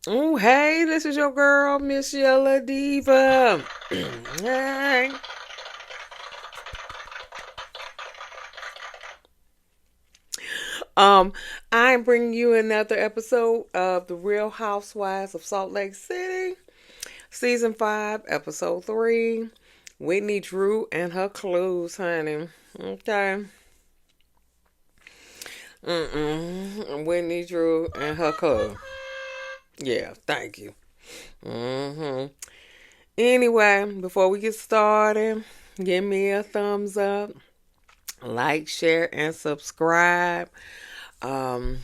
Oh, hey, this is your girl, msyelladiva. Hey. Um, I'm bringing you another episode of The Real Housewives of Salt Lake City, Season 5, Episode 3. Whitney Drew and her clues, honey. Okay. Whitney Drew and her clues. Yeah, thank you. Anyway, before we get started, give me a thumbs up, like, share, and subscribe. Um,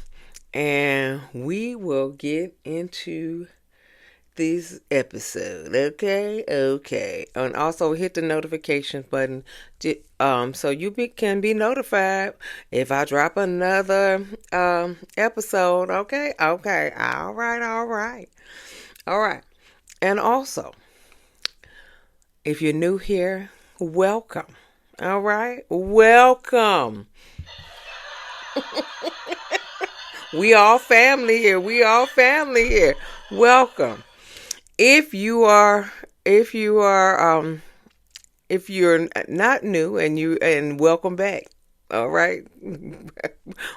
and we will get into this episode. Okay. And also hit the notification button, so you can be notified if I drop another episode. Okay. All right. And also, if you're new here, welcome. All right, welcome. We all family here. Welcome. If you are, if you are, if you're not new and welcome back. All right,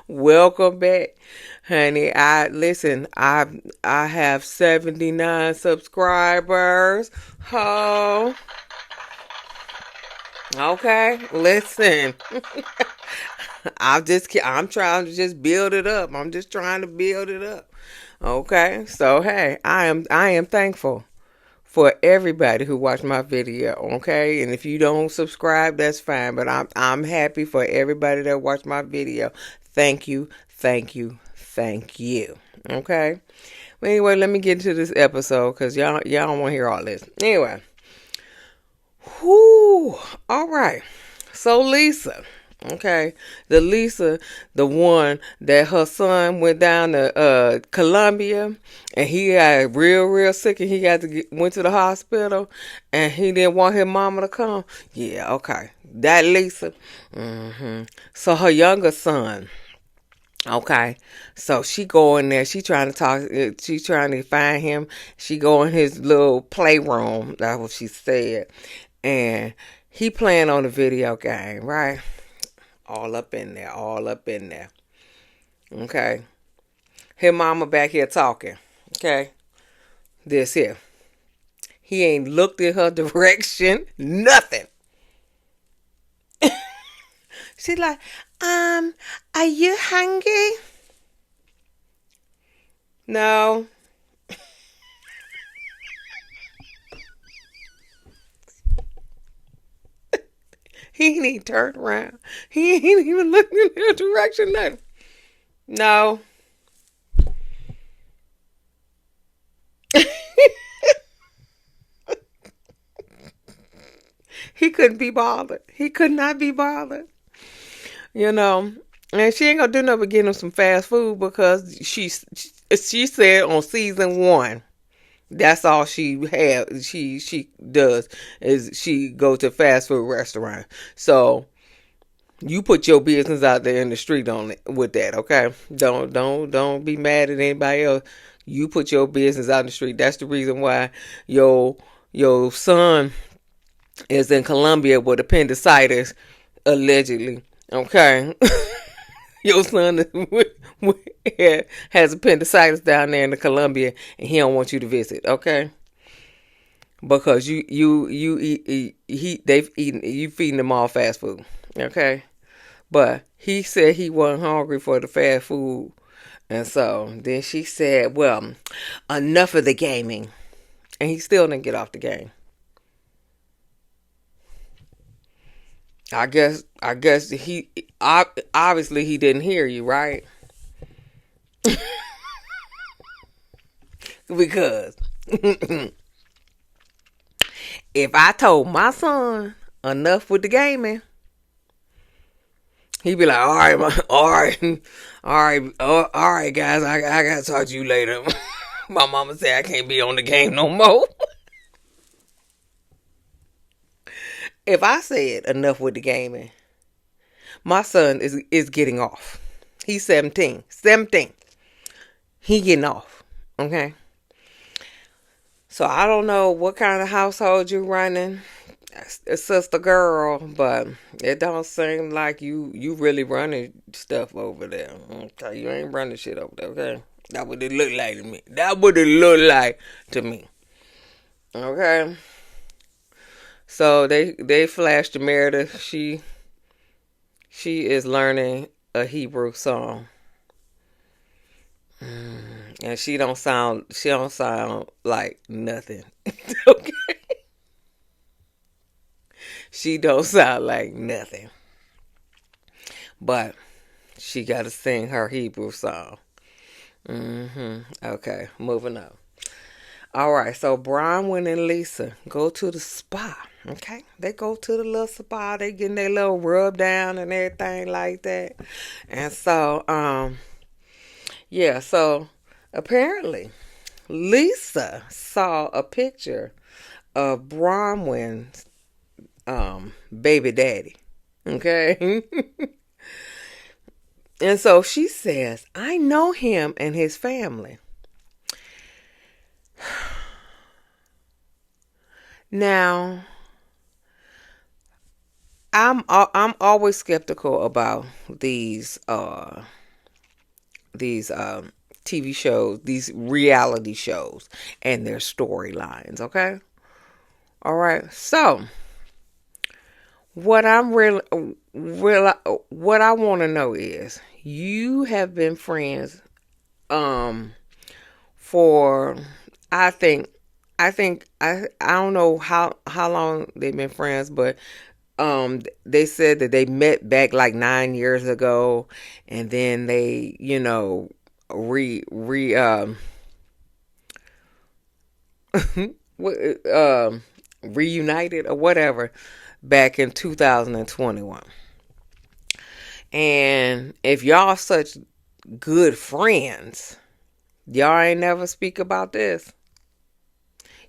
welcome back, honey. I have 79 subscribers. Oh, okay. Listen. I'm trying to just build it up. I'm just trying to build it up. Okay. So hey, I am thankful for everybody who watched my video. Okay. And if you don't subscribe, that's fine. But I'm happy for everybody that watched my video. Thank you. Okay. Well, anyway, let me get into this episode because y'all don't want to hear all this. Anyway. Whoo. All right. So Lisa. Okay, the one that her son went down to Colombia, and he got real sick, and he went to the hospital, and he didn't want his mama to come. Yeah, okay, that Lisa. So her younger son. Okay, so she go in there. She trying to talk. She trying to find him. She go in his little playroom. That's what she said, and he playing on the video game, right? All up in there. Okay. His mama back here talking. Okay. This here. He ain't looked in her direction. Nothing. She's like, are you hungry? No. He ain't even turned around. He ain't even looking in her direction. Nothing. No. He couldn't be bothered. He could not be bothered. You know. And she ain't gonna do nothing but get him some fast food because she said on season 1, that's all she had. She does is she go to fast food restaurant. So you put your business out there in the street on it with that, okay? Don't be mad at anybody else. You put your business out in the street. That's the reason why your son is in Colombia with appendicitis, allegedly. Okay. Your son has appendicitis down there in the Colombia, and he don't want you to visit. Okay, because they've eaten, you feeding them all fast food. Okay, but he said he wasn't hungry for the fast food, and so then she said, "Well, enough of the gaming," and he still didn't get off the game. I guess he obviously he didn't hear you, right? Because if I told my son enough with the gaming, he'd be like, "All right, all right, guys, I gotta talk to you later." My mama said I can't be on the game no more. If I said enough with the gaming, my son is getting off. He's 17. He getting off. Okay. So I don't know what kind of household you running, sister girl, but it don't seem like you really running stuff over there. Okay, you ain't running shit over there. Okay, that what it look like to me. That what it look like to me. Okay, so they flashed to Meredith. She is learning a Hebrew song. And she don't sound like nothing. Okay. She don't sound like nothing. But she gotta sing her Hebrew song. Okay, moving on. All right, so Bronwyn and Lisa go to the spa. Okay, they go to the little spa. They getting their little rub down and everything like that. And so, yeah. So apparently, Lisa saw a picture of Bronwyn's baby daddy. Okay, and so she says, "I know him and his family." Now, I'm always skeptical about these TV shows, these reality shows, and their storylines. Okay, all right. So, what I'm what I want to know is, you have been friends for I think I don't know how long they've been friends, but they said that they met back like 9 years ago, and then they re re reunited or whatever back in 2021. And if y'all such good friends, y'all ain't never speak about this.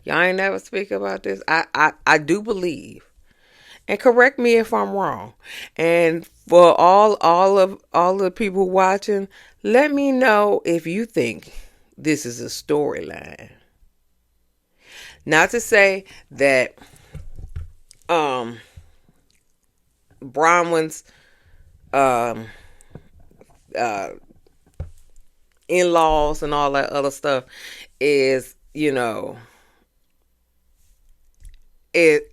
Y'all ain't never speak about this. I do believe, and correct me if I'm wrong. And for all the people watching, let me know if you think this is a storyline. Not to say that Bronwyn's um uh in-laws and all that other stuff is, it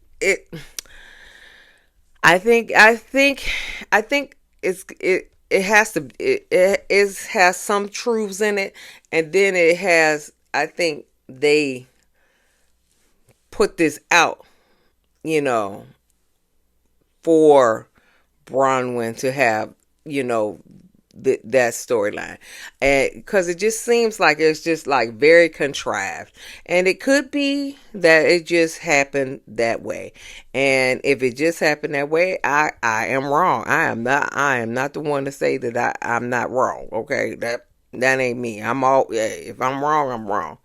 I think it has to it has some truths in it, and then it has, I think they put this out, you know, for Bronwyn to have, that storyline, and because it just seems like it's just like very contrived, and it could be that it just happened that way. And if it just happened that way, I am wrong. I am not the one to say that I'm not wrong. Okay, that ain't me. If I'm wrong, I'm wrong.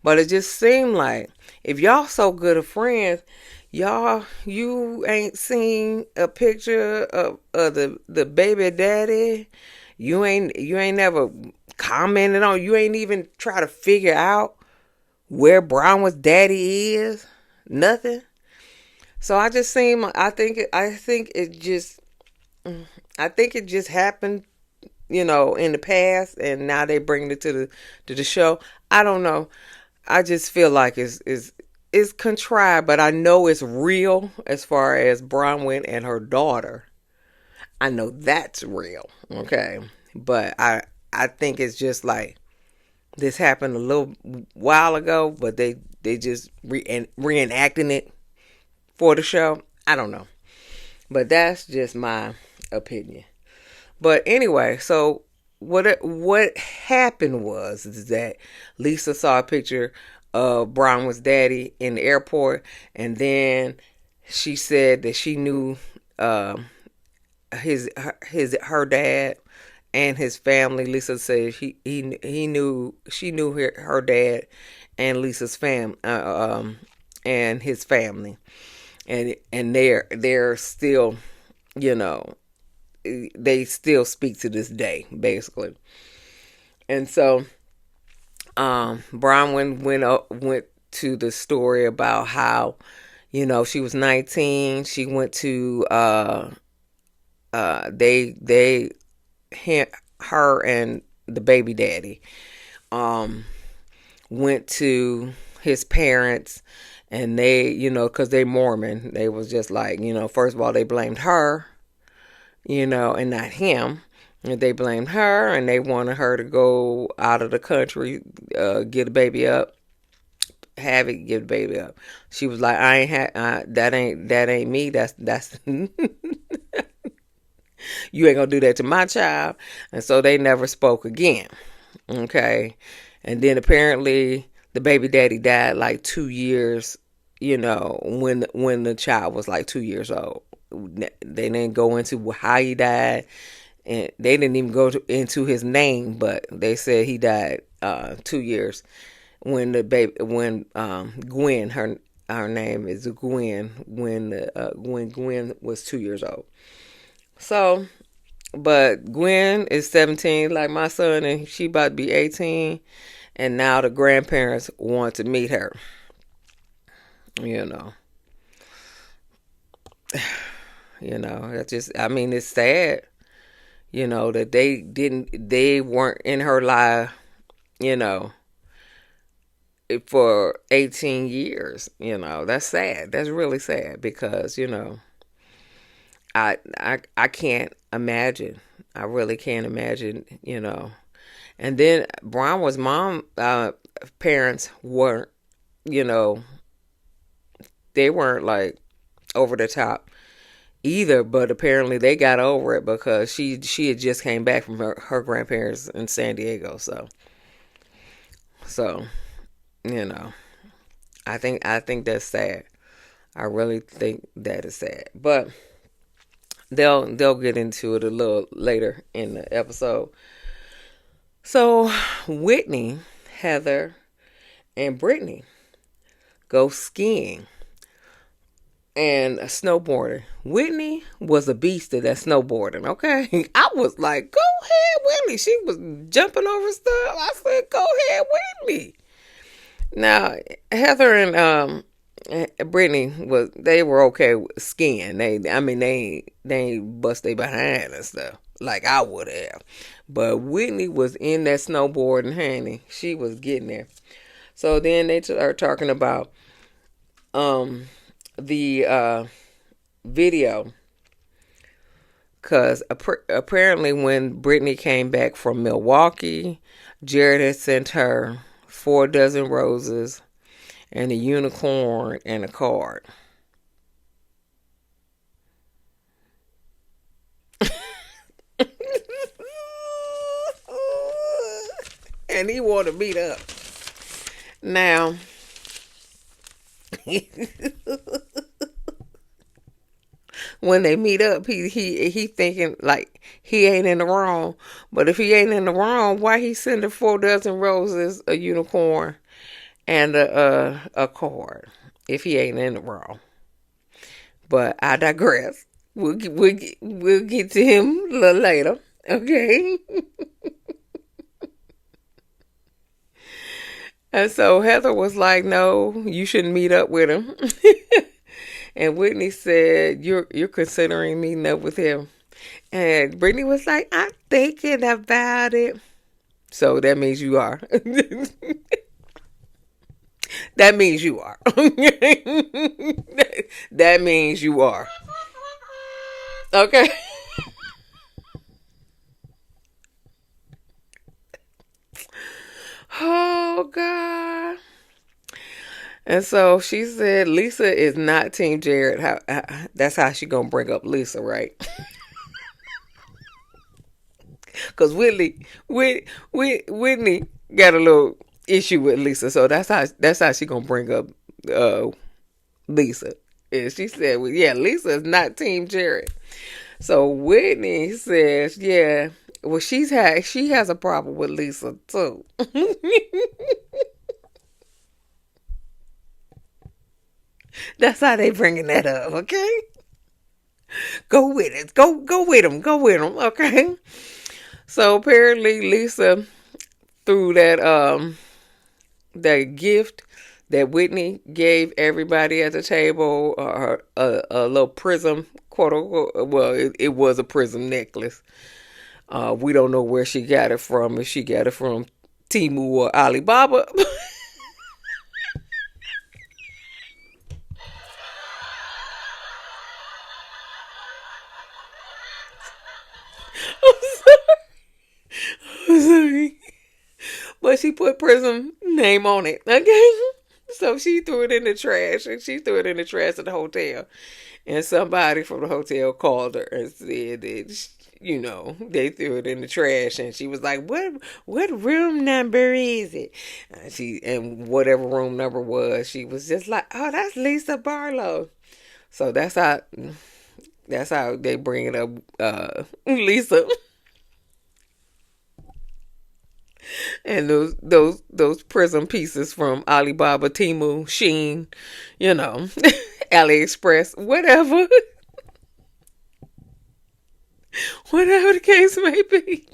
But it just seemed like, if y'all so good of friends, you ain't seen a picture of the baby daddy. You ain't never commented on. You ain't even try to figure out where Brown's daddy is. Nothing. So I think it just happened, in the past, and now they bring it to the show. I don't know. I just feel like it's contrived, but I know it's real as far as Bronwyn and her daughter. I know that's real, okay? But I think it's just like this happened a little while ago, but they just reenacting it for the show. I don't know. But that's just my opinion. But anyway, so what happened was is that Lisa saw a picture of Bronwyn's daddy in the airport, and then she said that she knew her dad and his family. Lisa said she knew her dad and Lisa's and his family, and they're still, they still speak to this day, basically. And so Bronwyn went to the story about how, she was 19. She went to they her and the baby daddy went to his parents, and they, because they Mormon, they was just like, first of all, they blamed her, and not him. And they blamed her, and they wanted her to go out of the country, get a baby up, have it, get the baby up. She was like, that ain't me. That's you ain't gonna do that to my child. And so they never spoke again. Okay. And then apparently the baby daddy died like 2 years, when the child was like 2 years old. They didn't go into how he died, and they didn't even go into his name, but they said he died 2 years when Gwen, her name is Gwen, when Gwen was 2 years old. So, but Gwen is 17, like my son, and she about to be 18, and now the grandparents want to meet her. That's just, it's sad, that they weren't in her life, for 18 years. That's sad. That's really sad, because, I can't imagine. I really can't imagine, And then Bronwyn's mom, parents weren't, they weren't like over the top either, but apparently they got over it because she had just came back from her grandparents in San Diego. So I think that's sad. I really think that is sad. But they'll get into it a little later in the episode. So Whitney, Heather, and Brittney go skiing and snowboarding. Whitney was a beast at that snowboarding, okay? I was like, go ahead, Whitney. She was jumping over stuff. I said, go ahead, Whitney. Now, Heather and Brittney they were okay with skiing. They ain't bust their behind and stuff like I would have. But Whitney was in that snowboarding, honey. She was getting there. So then they are talking about the video, because apparently when Brittney came back from Milwaukee, Jared had sent her 4 dozen roses and a unicorn and a card. And he wanted to meet up. Now, when they meet up, he thinking like he ain't in the wrong. But if he ain't in the wrong, why he sending 4 dozen roses, a unicorn, and a card? If he ain't in the wrong. But I digress. We'll get to him a little later. Okay. And so Heather was like, no, you shouldn't meet up with him. And Whitney said, you're considering meeting up with him. And Brittney was like, I'm thinking about it. So that means you are. That means you are. That means you are. Okay. Oh, God. And so she said Lisa is not Team Jared. That's how she gonna bring up Lisa, right? Because Whitney got a little issue with Lisa, so that's how she gonna bring up Lisa. And she said, well, yeah, Lisa is not Team Jared. So Whitney says, yeah, well, she has a problem with Lisa too. That's how they bringing that up, okay? Go with it. Go with them. Go with them, okay? So apparently Lisa threw that gift that Whitney gave everybody at the table, a little prism, quote unquote. Well, it was a prism necklace. We don't know where she got it from. If she got it from Temu or Alibaba. I'm sorry. I'm sorry. But she put Prism name on it. Okay. So she threw it in the trash, and she threw it in the trash at the hotel. And somebody from the hotel called her and said that, they threw it in the trash. And she was like, what room number is it? And whatever room number was, she was just like, oh, that's Lisa Barlow. So that's how they bring it up, Lisa. And those prism pieces from Alibaba, Temu, Shein, AliExpress, whatever. Whatever the case may be.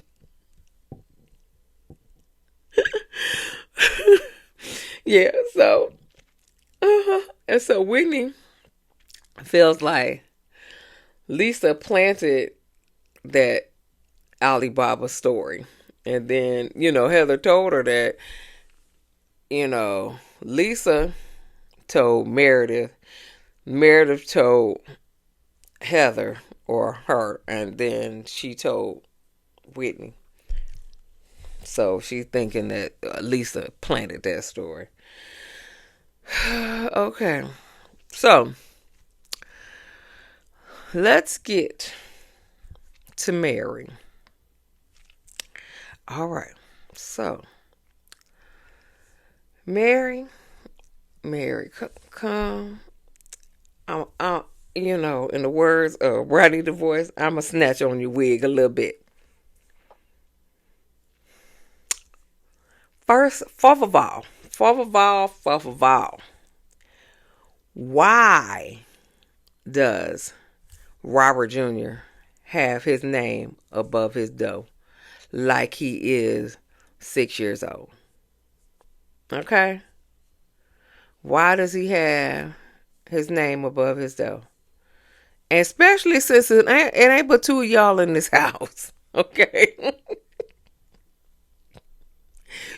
Yeah, so and so Whitney feels like Lisa planted that Alibaba story. And then, Heather told her that, Lisa told Meredith. Meredith told Heather or her. And then she told Whitney. So she's thinking that Lisa planted that story. Okay. So let's get to Mary. All right. So Mary, come. In the words of Rodney DeVoice, I'ma snatch on your wig a little bit. First of all, why does Robert Jr. have his name above his door like he is 6 years old? Okay? Why does he have his name above his door? And especially since it ain't but two of y'all in this house. Okay?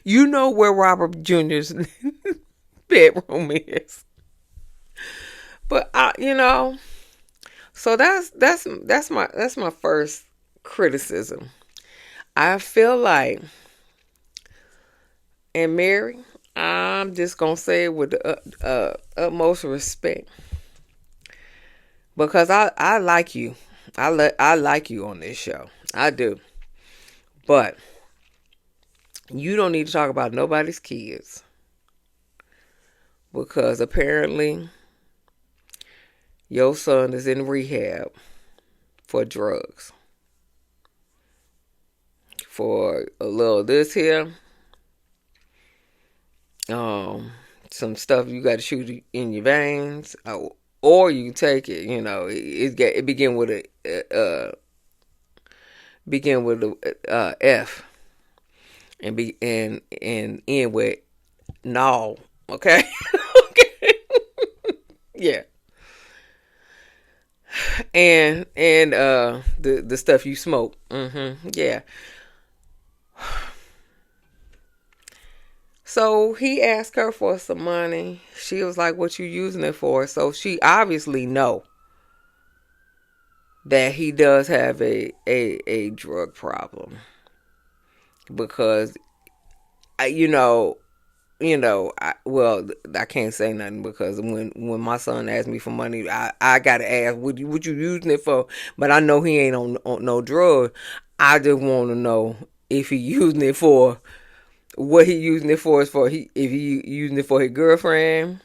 You know where Robert Jr.'s bedroom is. But so that's my first criticism. I feel like, and Mary, I'm just gonna say it with the utmost respect, because I like you. I like you on this show. I do. But you don't need to talk about nobody's kids, because apparently your son is in rehab for drugs. For a little this here, some stuff you got to shoot in your veins, or you take it. It begin with a F, and end with no. Okay, okay, yeah. And the stuff you smoke, yeah. So he asked her for some money. She was like, what you using it for? So she obviously know that he does have a drug problem. Because, I can't say nothing, because when my son asked me for money, I got to ask, what you using it for? But I know he ain't on no drug. I just want to know if he using it for, what he using it for, if he using it for his girlfriend,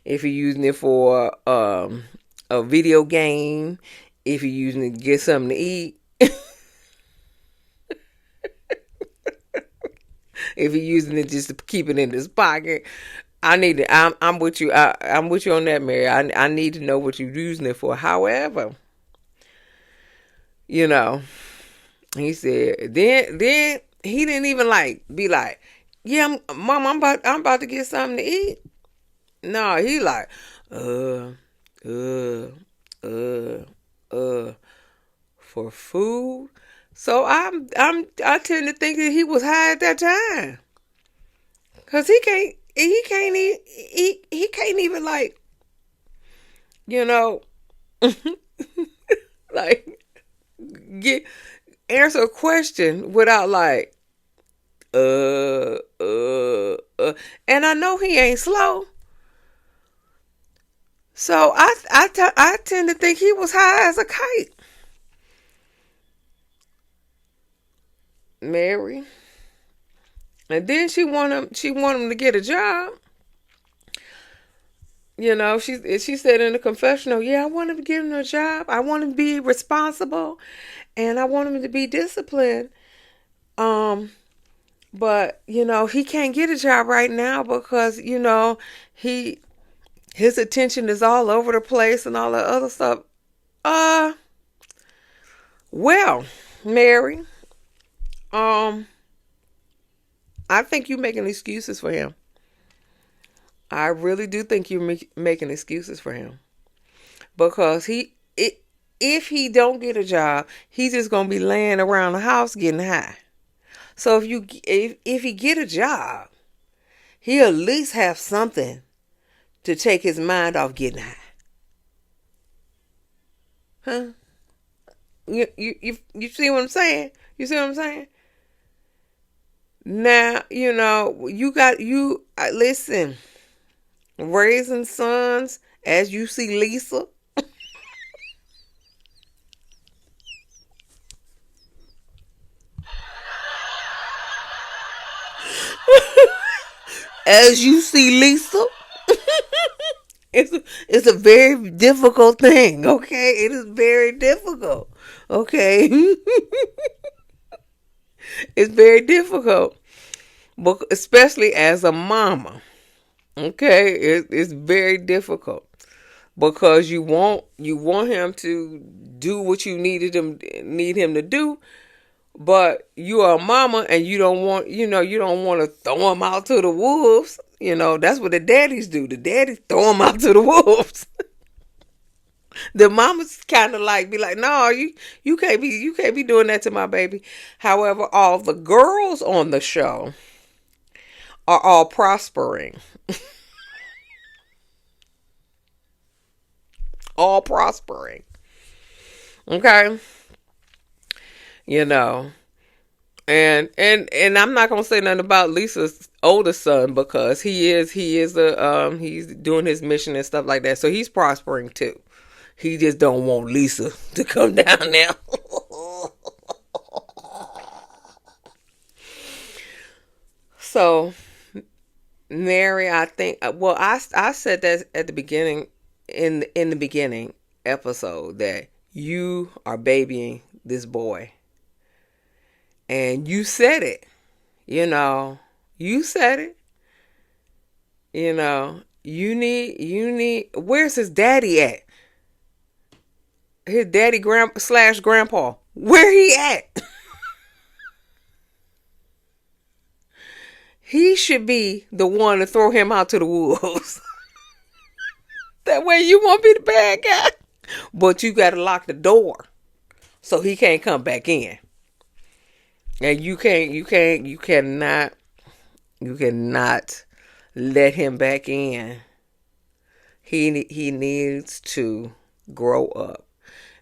if he using it for a video game, if he using it to get something to eat, if he using it just to keep it in his pocket. I need to. I'm with you. I'm with you on that, Mary. I need to know what you're using it for. However, he said, then he didn't even be like, yeah, Mom, I'm about to get something to eat. No, he like, uh, uh, uh, for food. So I tend to think that he was high at that time, cause he can't even like, you know, like get answer a question without like, and I know he ain't slow. So I tend to think he was high as a kite. Mary. And then she want him to get a job. She said in the confessional, yeah, I want him to get him a job. I want him to be responsible and I want him to be disciplined. Um, but he can't get a job right now because, he his attention is all over the place and all that other stuff. Uh well, Mary, um, I think you're making excuses for him. I really do think you're making excuses for him because if he don't get a job, he's just gonna be laying around the house getting high. So if he get a job, he'll at least have something to take his mind off getting high. Huh? You see what I'm saying? You see what I'm saying? Now, listen, raising sons as you see Lisa. As you see Lisa. It's a very difficult thing, okay? It is very difficult, okay? It's very difficult, but especially as a mama, okay? It's very difficult because you want him to do what you need him to do, but you are a mama and you don't want to throw him out to the wolves. That's what the daddies do. The daddies throw him out to the wolves. The mamas kind of like be like, no, you can't be doing that to my baby. However, all the girls on the show are all prospering. All prospering. Okay? You know. And I'm not gonna say nothing about Lisa's oldest son because he's doing his mission and stuff like that. So he's prospering too. He just don't want Lisa to come down now. So Mary, I think. Well, I said that at the beginning, in the beginning episode, that you are babying this boy, and you said it. You said it. You need. Where's his daddy at? His daddy slash grandpa. Where he at? He should be the one to throw him out to the wolves. That way you won't be the bad guy. But you got to lock the door so he can't come back in. And you cannot let him back in. He needs to grow up,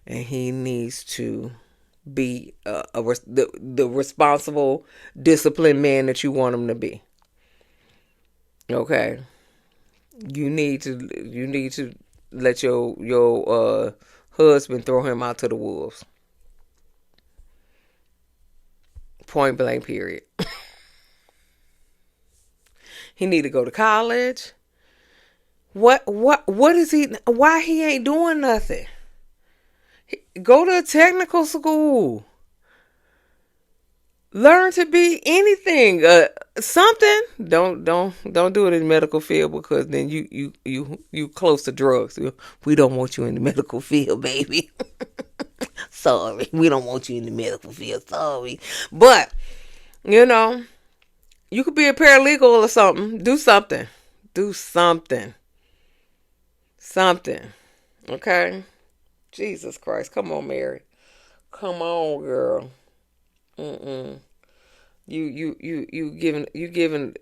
and he needs to be the responsible, disciplined man that you want him to be. Okay, you need to let your husband throw him out to the wolves. Point blank. Period. He need to go to college. What is he? Why he ain't doing nothing? Go to a technical school. Learn to be anything. Something. Don't do it in the medical field because then you close to drugs. We don't want you in the medical field, baby. Sorry, we don't want you in the medical field. Sorry, but you could be a paralegal or something. Do something. Do something. something. Okay? Jesus Christ. Come on, Mary. Come on, girl. Mm-mm. You giving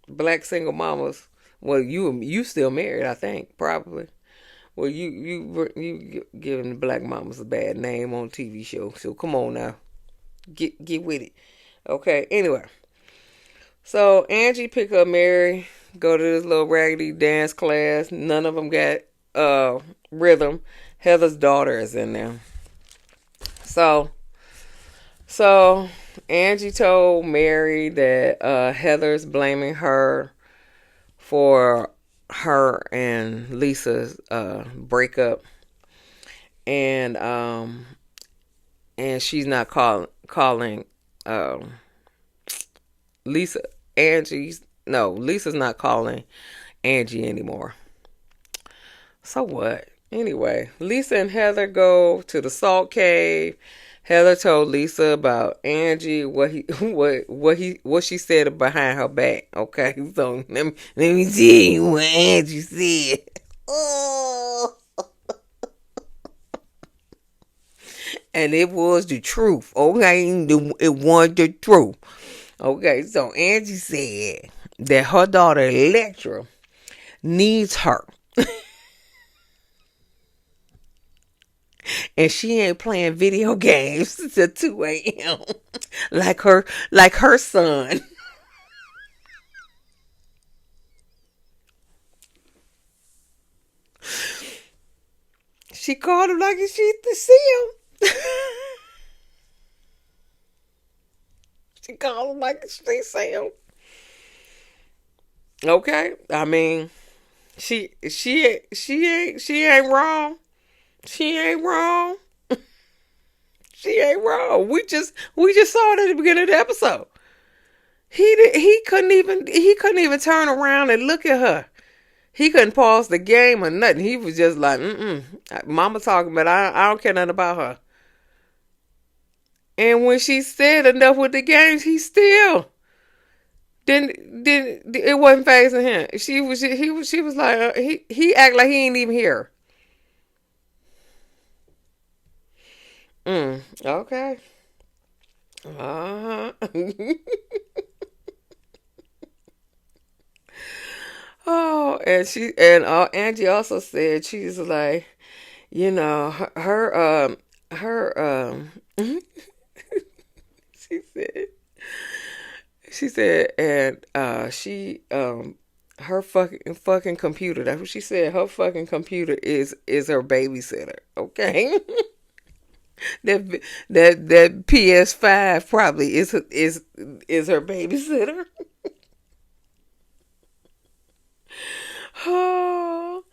black single mamas. Well, you still married, I think, probably. Well, you giving black mamas a bad name on TV show. So come on now, get with it. Okay. Anyway, so Angie pick up Mary, go to this little raggedy dance class. None of them got rhythm. Heather's daughter is in there. So so Angie told Mary that Heather's blaming her for her and Lisa's breakup, and she's not calling Lisa Angie's no Lisa's not calling Angie anymore. So what? Anyway, Lisa and Heather go to the salt cave. Heather told Lisa about Angie, what she said behind her back. Okay, so let me see what Angie said. Oh. And it was the truth. Okay, it was the truth. Okay, so Angie said that her daughter Electra needs her. And she ain't playing video games till 2 a.m. like her son. She called him like she to see him. She called him like she see him. Okay, I mean, she ain't wrong. She ain't wrong. She ain't wrong. We just saw it at the beginning of the episode. He couldn't even turn around and look at her. He couldn't pause the game or nothing. He was just like, Mama talking, but I don't care nothing about her. And when she said enough with the games, he still didn't it wasn't phasing him. She was like he act like he ain't even here. Okay. Uh-huh. Oh, and Angie also said she's like, her she said and her fucking computer. That's what she said. Her fucking computer is her babysitter. Okay. That PS5 probably is her babysitter. Oh,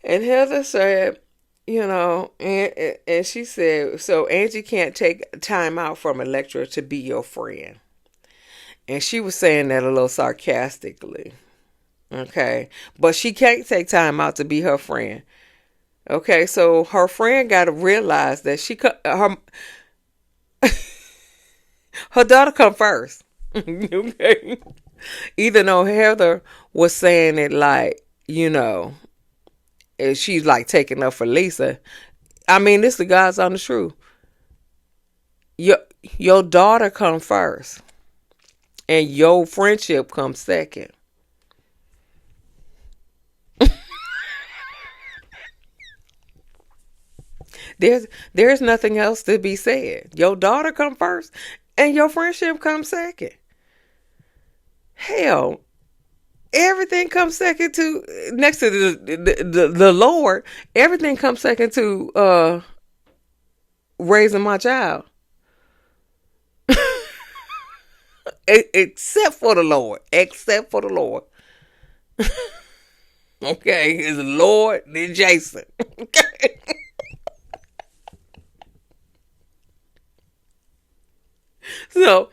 and Heather said, and she said, so Angie can't take time out from Electra to be your friend. And she was saying that a little sarcastically. Okay. But she can't take time out to be her friend. Okay. So her friend got to realize that her daughter come first. Okay. Even though Heather was saying it like, she's like taking up for Lisa. I mean, this the God's honest truth. Your daughter come first, and your friendship comes second. There's nothing else to be said. Your daughter come first, and your friendship comes second. Hell, everything comes second to next to the Lord. Everything comes second to raising my child, except for the Lord. Except for the Lord. Okay, it's the Lord then Jason. Okay. So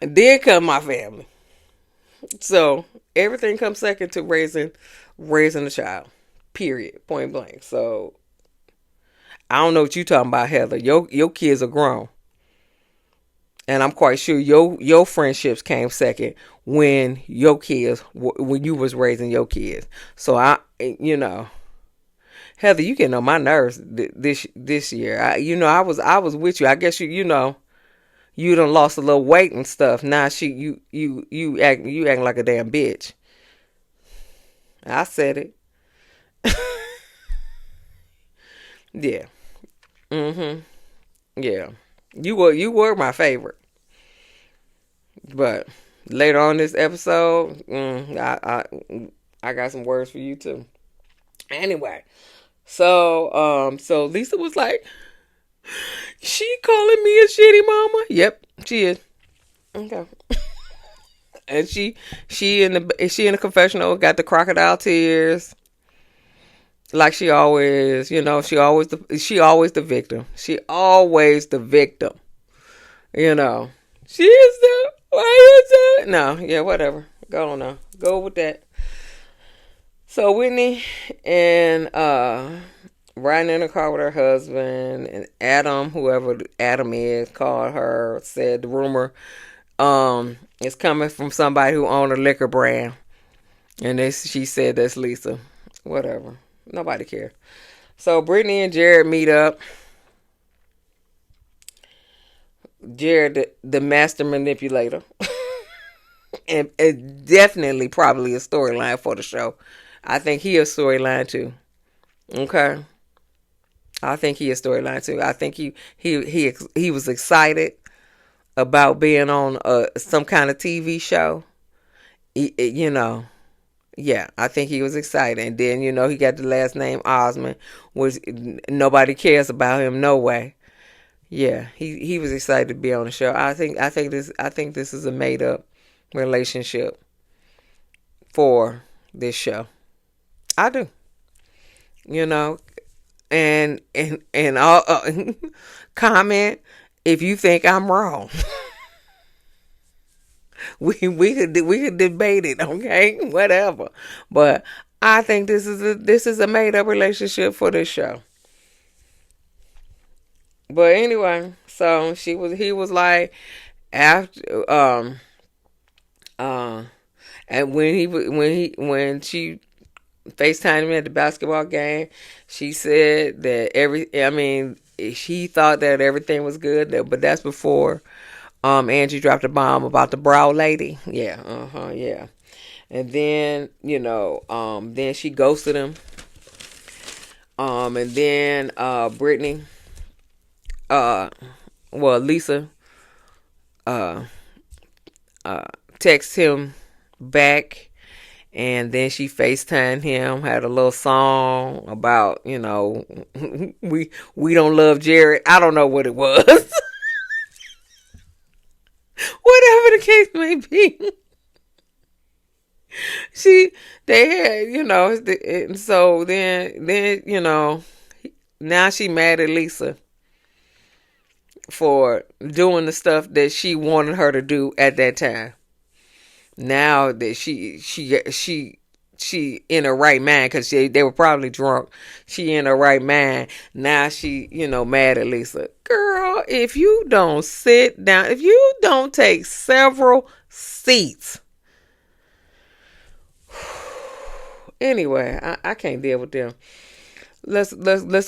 then come my family. So everything comes second to raising a child. Period. Point blank. So I don't know what you talking about, Heather. Your kids are grown. And I'm quite sure your friendships came second when you was raising your kids. So you know, Heather, you getting on my nerves this year. I was with you. I guess you done lost a little weight and stuff. Now you acting like a damn bitch. I said it. Yeah. Mhm. Yeah. You were my favorite, but later on this episode, I got some words for you too. Anyway, so Lisa was like, she calling me a shitty mama. Yep, she is. Okay. And she in the confessional got the crocodile tears, like she always, she always the victim. She always the victim. You know, she is the why is that? No, yeah, whatever. Go on now, go with that. So Whitney and riding in the car with her husband, and Adam, whoever Adam is, called her, said the rumor is coming from somebody who owned a liquor brand. And she said that's Lisa. Whatever. Nobody cares. So Brittney and Jared meet up. Jared, the master manipulator. and definitely probably a storyline for the show. I think he a storyline too. Okay. I think he a storyline too. I think he was excited about being on some kind of TV show. You know, yeah, I think he was excited. And then, he got the last name Osmond, which nobody cares about him, no way. Yeah, he was excited to be on the show. I think this is a made up relationship for this show. I do. You know, and all comment if you think I'm wrong. we could debate it, okay? Whatever. But I think this is a made up relationship for this show. But anyway, so he was like after uh and when she FaceTimed me at the basketball game, she said that she thought that everything was good, but that's before Angie dropped a bomb about the brow lady. Yeah, yeah. And then, then she ghosted him. And then Brittney, Lisa, uh, texted him back, and then she FaceTimed him, had a little song about, we don't love Jared. I don't know what it was. Whatever the case may be. They had, and so then, now she mad at Lisa for doing the stuff that she wanted her to do at that time. Now that she in her right mind, because they were probably drunk. She in her right mind. Now she, mad at Lisa. Girl, if you don't sit down, if you don't take several seats. Anyway, I can't deal with them. Let's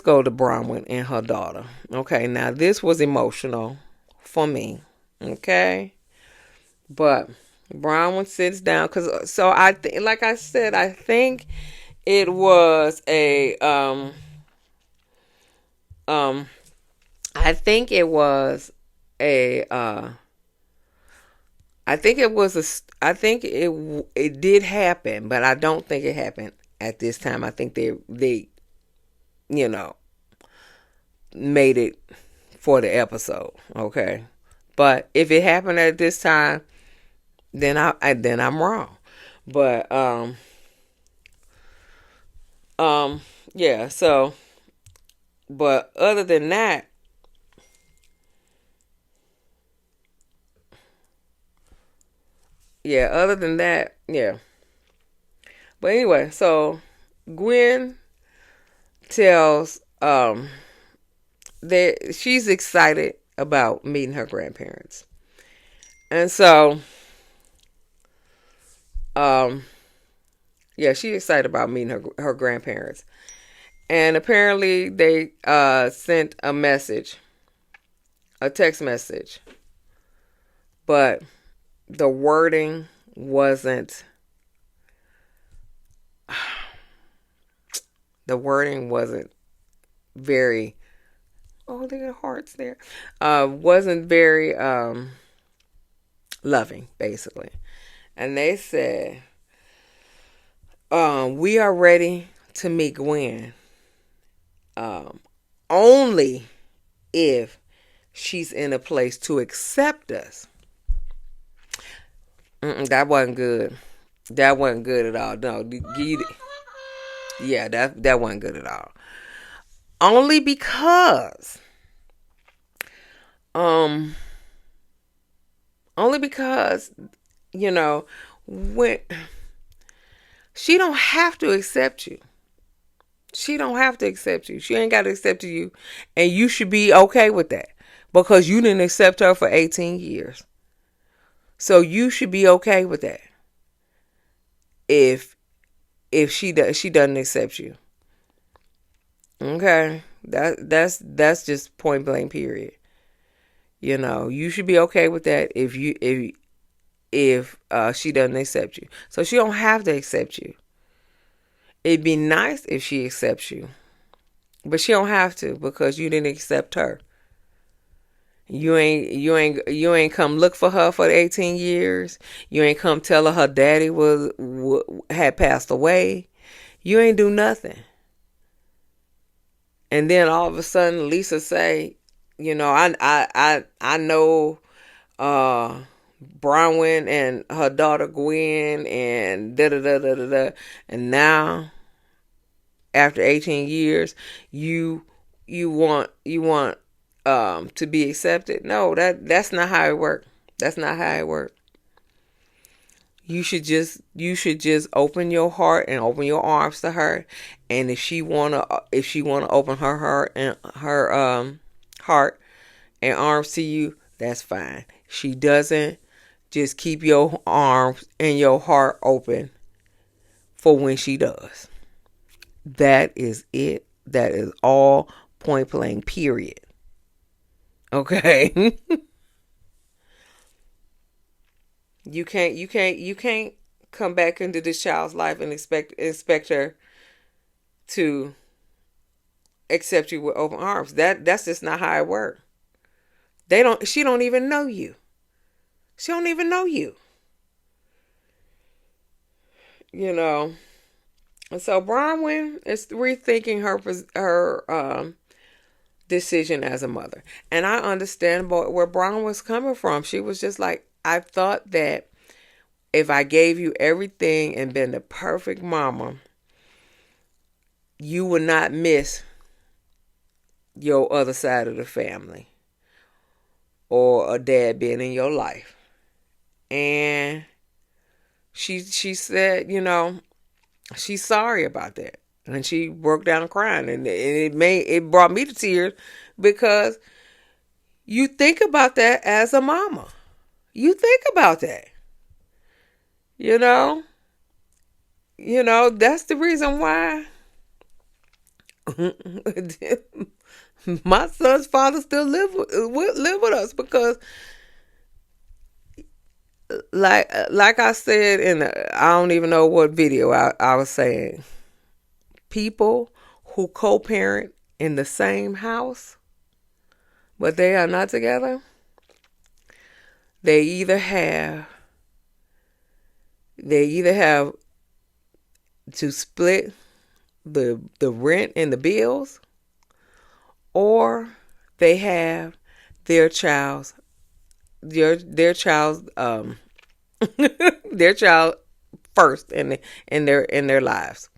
go to Bronwyn and her daughter. Okay, now this was emotional for me. Okay, but Bronwyn sits down like I said, I think it was a I think it was a I think it did happen, but I don't think it happened at this time. I think they made it for the episode. Okay, but if it happened at this time, then I'm wrong. But yeah. So, but other than that, yeah. But anyway, so Gwen tells that she's excited about meeting her grandparents, and so Yeah, she's excited about meeting her grandparents. And apparently they sent a text message, but the wording wasn't very, oh, there are hearts there. Wasn't very loving, basically. And they said, we are ready to meet Gwen. Only if she's in a place to accept us. That wasn't good. That wasn't good at all. No, yeah, that wasn't good at all. Only because, only because, when she don't have to accept you. She don't have to accept you. She ain't got to accept you, and you should be okay with that because you didn't accept her for 18 years. So you should be okay with that. If she doesn't accept you. Okay? That's just point blank period. You should be okay with that if she doesn't accept you. So she don't have to accept you. It'd be nice if she accepts you. But she don't have to because you didn't accept her. You ain't come look for her for 18 years. You ain't come tell her daddy had passed away. You ain't do nothing. And then all of a sudden Lisa say, I know Bronwyn and her daughter Gwen and da da da da da da. And now, after 18 years, you want to be accepted. No, that's not how it works. That's not how it works. You should just open your heart and open your arms to her. And if she wanna open her heart and her heart and arms to you, that's fine. She doesn't, just keep your arms and your heart open for when she does. That is it. That is all, point blank, period. Okay? You can't come back into this child's life and expect her to accept you with open arms. That's just not how it works. She don't even know you. She don't even know you. And so Bronwyn is rethinking her decision as a mother. And I understand where Bronwyn was coming from. She was just like, I thought that if I gave you everything and been the perfect mama, you would not miss your other side of the family or a dad being in your life. And she said, she's sorry about that. And she broke down crying. And it brought me to tears because you think about that as a mama. You think about that. That's the reason why my son's father still live with us, because like I said I don't even know what video I was saying, people who co-parent in the same house but they are not together, they either have to split the rent and the bills, or they have their child's their child first in their lives.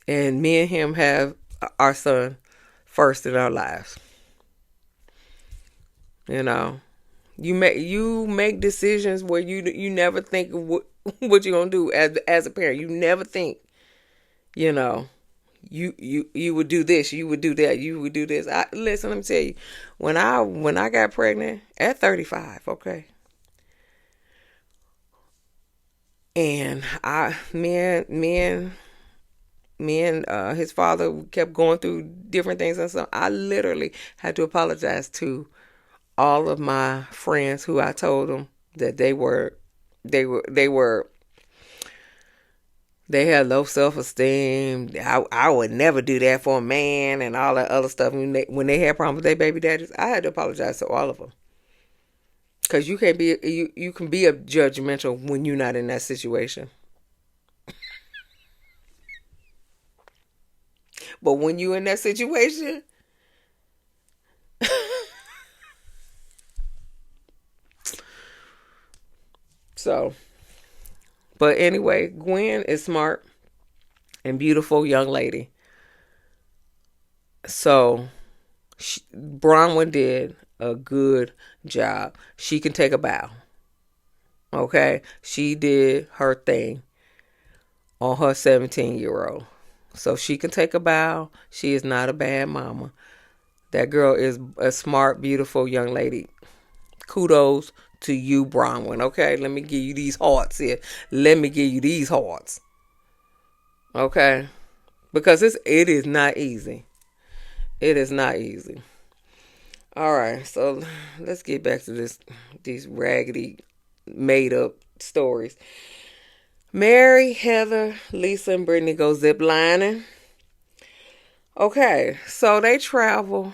And me and him have our son first in our lives. You make decisions where you never think what you're gonna do as a parent. You never think, you would do this, you would do that, you would do this. Listen, let me tell you, when I got pregnant at 35, okay, And me and his father kept going through different things, and so I literally had to apologize to all of my friends who I told them that they were they had low self esteem. I would never do that for a man and all that other stuff. When they had problems with their baby daddies, I had to apologize to all of them. Cause you can't be you can be a judgmental when you're not in that situation. But when you're in that situation, so. But anyway, Gwen is smart and beautiful young lady. So Bronwyn did a good job. She can take a bow. Okay, she did her thing on her 17-year-old. So she can take a bow. She is not a bad mama. That girl is a smart, beautiful young lady. Kudos to you, Bronwyn. Okay, let me give you these hearts here. Let me give you these hearts. Okay, because it is not easy. It is not easy. All right, so let's get back to these raggedy, made up stories. Mary, Heather, Lisa, and Brittney go zip lining. Okay, so they travel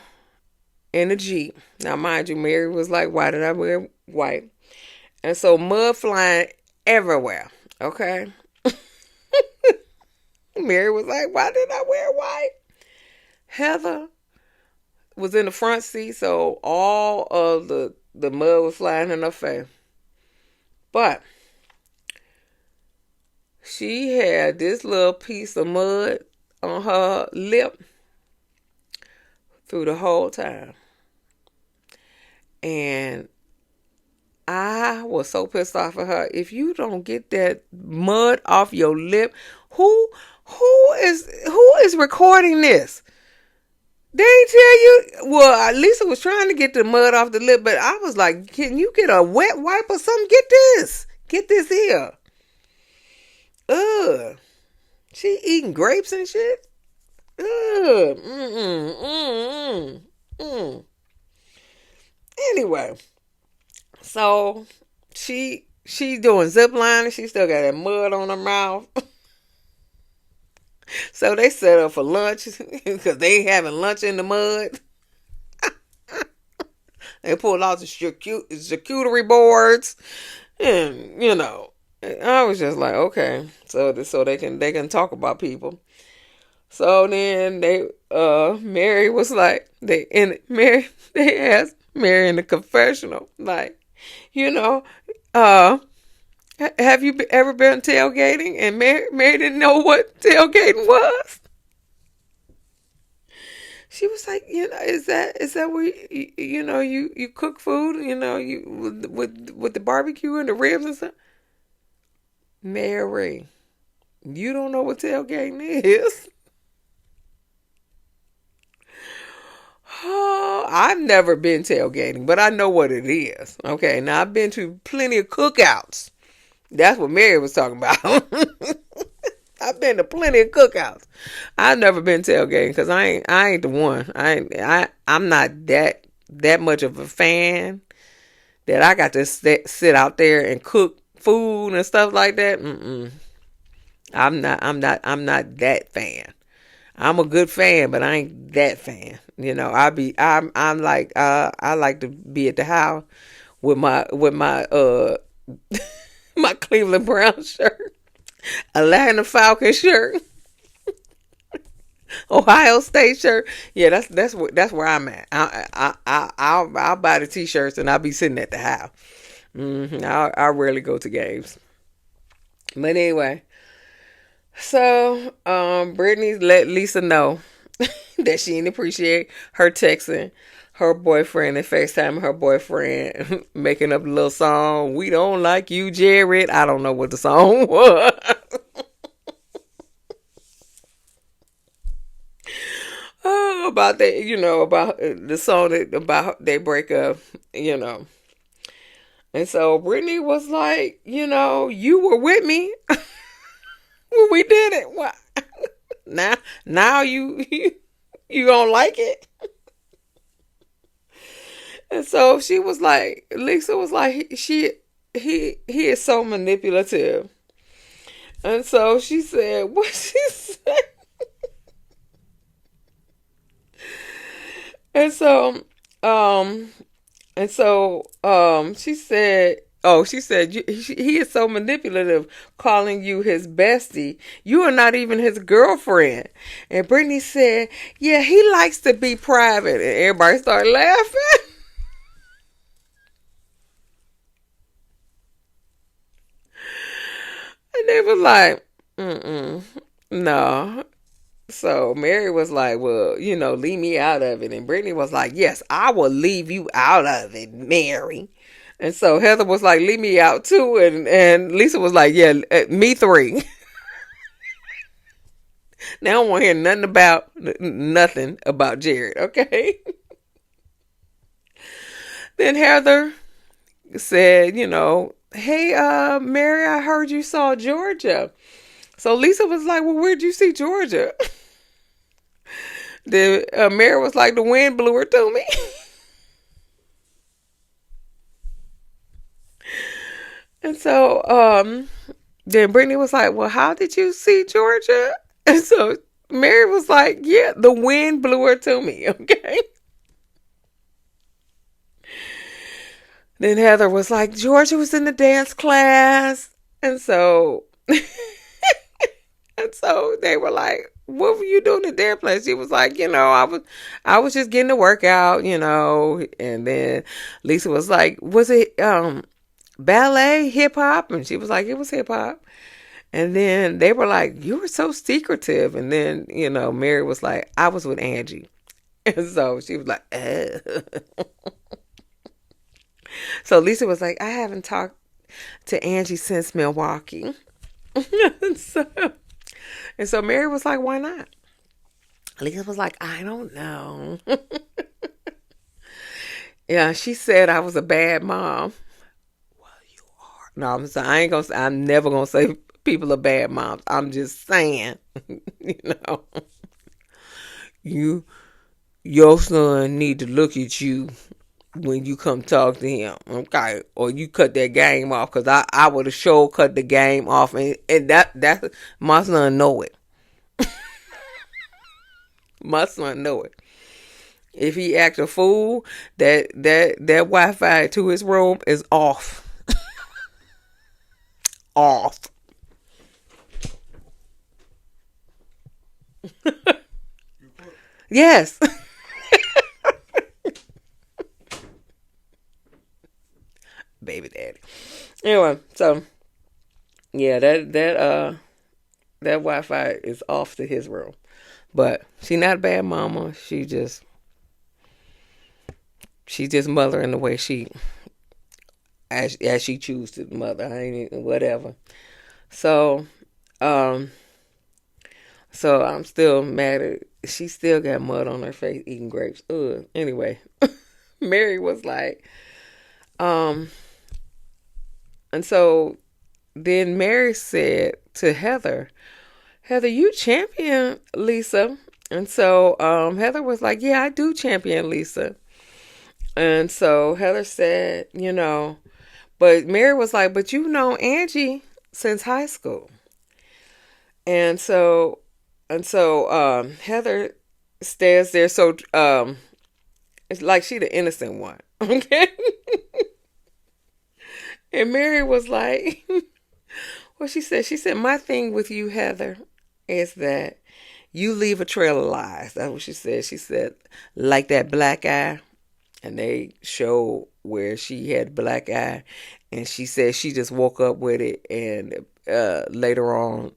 in a Jeep. Now, mind you, Mary was like, why did I wear white? And so mud flying everywhere. Okay. Mary was like, why did I wear white? Heather was in the front seat, so all of the mud was flying in her face. But she had this little piece of mud on her lip through the whole time. And I was so pissed off at her. If you don't get that mud off your lip, who is recording this? They tell you. Well, Lisa was trying to get the mud off the lip, but I was like, "Can you get a wet wipe or something? Get this here." Ugh, she eating grapes and shit. Ugh. Anyway, so she doing zip lining. She still got that mud on her mouth. So they set up for lunch because they ain't having lunch in the mud. They pulled out the charcuterie boards, and I was just like, okay, so they can talk about people. So then Mary was like, they asked Mary in the confessional, like, have you ever been tailgating? And Mary didn't know what tailgating was. She was like, is that where you cook food, you with the barbecue and the ribs and stuff? Mary, you don't know what tailgating is. Oh, I've never been tailgating, but I know what it is. Okay, now I've been to plenty of cookouts. That's what Mary was talking about. I've been to plenty of cookouts. I've never been tailgating because I ain't the one. I'm not that much of a fan that I got to sit out there and cook food and stuff like that. I'm not that fan. I'm a good fan, but I ain't that fan. I'm like I like to be at the house with my my Cleveland Brown shirt, Atlanta Falcon shirt, Ohio State shirt. Yeah, that's where I'm at. I'll buy the t-shirts and I'll be sitting at the house. I rarely go to games, but anyway. So Brittney let Lisa know that she didn't appreciate her texting her boyfriend and FaceTiming her boyfriend, making up a little song. We don't like you, Jared. I don't know what the song was. Oh, about that, about the song about they break up, And so Brittney was like, you were with me when we did it. What? Now you don't like it. And so she was like, Lisa was like, he is so manipulative. And so she said, what she said. And so, um, she said, oh, she said, he is so manipulative, calling you his bestie. You are not even his girlfriend. And Brittney said, yeah, he likes to be private. And everybody started laughing. And they were like, no. So Mary was like, well, leave me out of it. And Brittney was like, yes, I will leave you out of it, Mary. And so Heather was like, leave me out too. And Lisa was like, yeah, me three. Now I don't want to hear nothing about Jared, okay? Then Heather said, hey, Mary, I heard you saw Georgia. So Lisa was like, well, where'd you see Georgia? Then Mary was like, the wind blew her to me. And so then Brittney was like, well, how did you see Georgia? And so Mary was like, yeah, the wind blew her to me, okay? Then Heather was like, Georgia was in the dance class. And so and so they were like, what were you doing in dance class? She was like, I was just getting to work out, And then Lisa was like, was it ballet, hip hop? And she was like, it was hip hop. And then they were like, you were so secretive. And then, Mary was like, I was with Angie. And so she was like, So Lisa was like, I haven't talked to Angie since Milwaukee. and, so, and so Mary was like, why not? Lisa was like, I don't know. Yeah, she said I was a bad mom. Well, you are. No, I'm never gonna say people are bad moms. I'm just saying, you your son need to look at you when you come talk to him, okay? Or you cut that game off, because I would have sure cut the game off, and that my son know it. My son know it. If he act a fool, that Wi-Fi to his room is off. Off. Yes. Baby daddy. Anyway, so yeah, that Wi-Fi is off to his room. But she not a bad mama. She just mother in the way she as she choose to mother. I ain't whatever. So so I'm still mad at, she still got mud on her face eating grapes. Ugh. Anyway, Mary was like, and so then Mary said to Heather, you champion Lisa. And so Heather was like, yeah, I do champion Lisa. And so Heather said, but Mary was like, but you know Angie since high school. And so Heather stares there. So it's like she the innocent one. Okay. And Mary was like, well, she said, my thing with you, Heather, is that you leave a trail of lies. That's what she said. She said, like that black eye. And they showed where she had black eye. And she said she just woke up with it. And later on,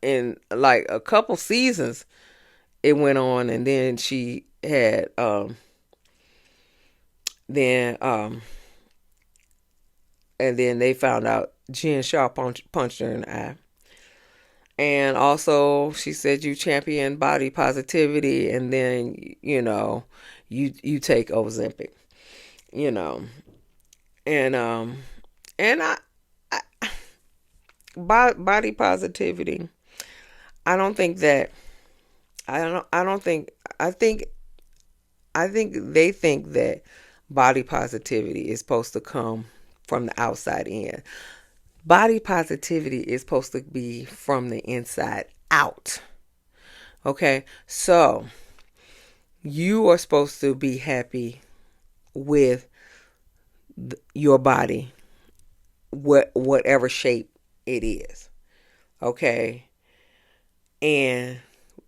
in like a couple seasons, it went on. And then she had, and then they found out Jen Shaw punched her in the eye. And also, she said you champion body positivity, and then you take Ozempic, And and I body positivity. I don't think that I don't think I think they think that body positivity is supposed to come from the outside in. Body positivity is supposed to be from the inside out. Okay? So, you are supposed to be happy with your body, whatever shape it is. Okay? And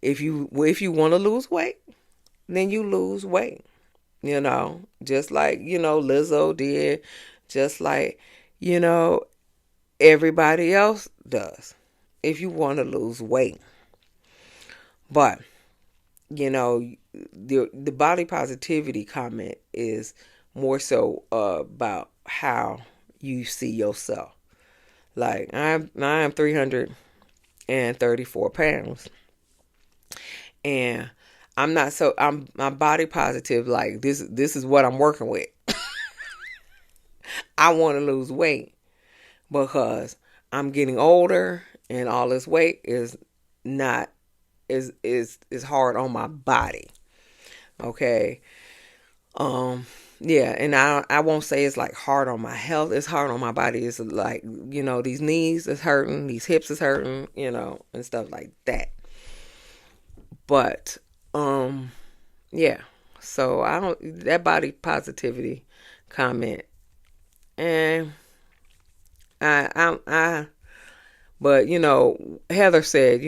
if you want to lose weight, then you lose weight. Just like, Lizzo did, just like, you know, everybody else does. If you want to lose weight. But, the body positivity comment is more so about how you see yourself. Like I am 334 pounds. And I'm body positive. Like this is what I'm working with. I want to lose weight because I'm getting older and all this weight is not is hard on my body. Okay. Yeah, and I won't say it's like hard on my health. It's hard on my body. It's like, these knees is hurting, these hips is hurting, and stuff like that. But yeah. So I don't that body positivity comment. And I but Heather said,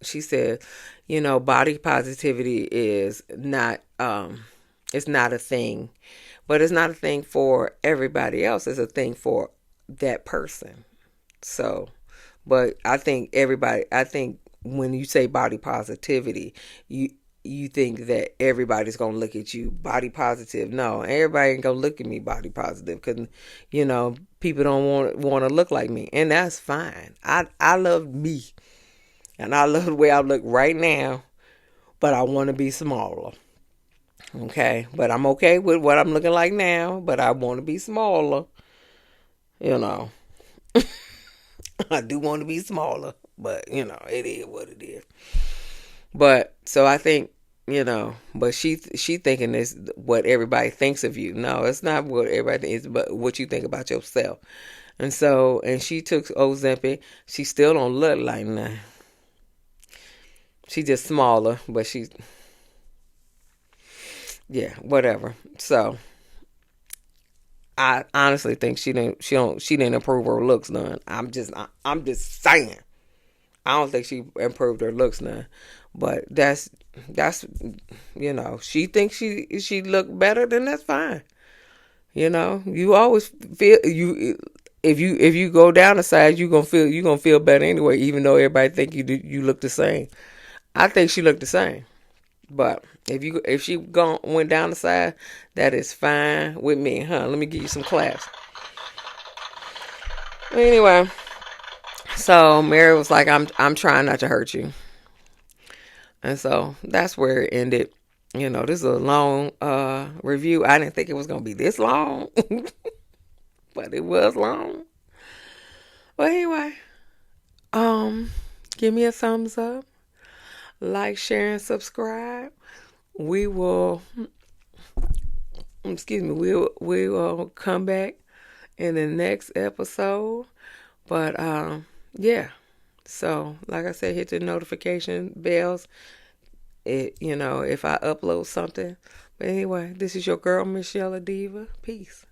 she said, body positivity is not it's not a thing. But it's not a thing for everybody else. It's a thing for that person. So, but I think when you say body positivity, you think that everybody's gonna look at you body positive. No, everybody ain't gonna look at me body positive because people don't want to look like me, and that's fine. I love me, and I love the way I look right now, but I want to be smaller. Okay, but I'm okay with what I'm looking like now, but I want to be smaller. You know, I do want to be smaller, but it is what it is. But so I think, but she thinking this what everybody thinks of you. No, it's not what everybody thinks, but what you think about yourself. And she took Ozempic. She still don't look like that. She just smaller, but yeah, whatever. So I honestly think she didn't improve her looks none. I'm just saying. I don't think she improved her looks none. But that's she thinks she looked better, then that's fine. You always feel if you go down a size, you gonna feel better anyway, even though everybody think you look the same. I think she looked the same. But if she went down the side, that is fine with me, huh? Let me give you some claps. Anyway, so Mary was like, I'm trying not to hurt you. And so that's where it ended. This is a long review. I didn't think it was gonna be this long. But it was long. But anyway, give me a thumbs up. Like, share, and subscribe. We will we will come back in the next episode. But yeah. So like I said, hit the notification bells. If I upload something. But anyway, this is your girl, msyelladiva. Peace.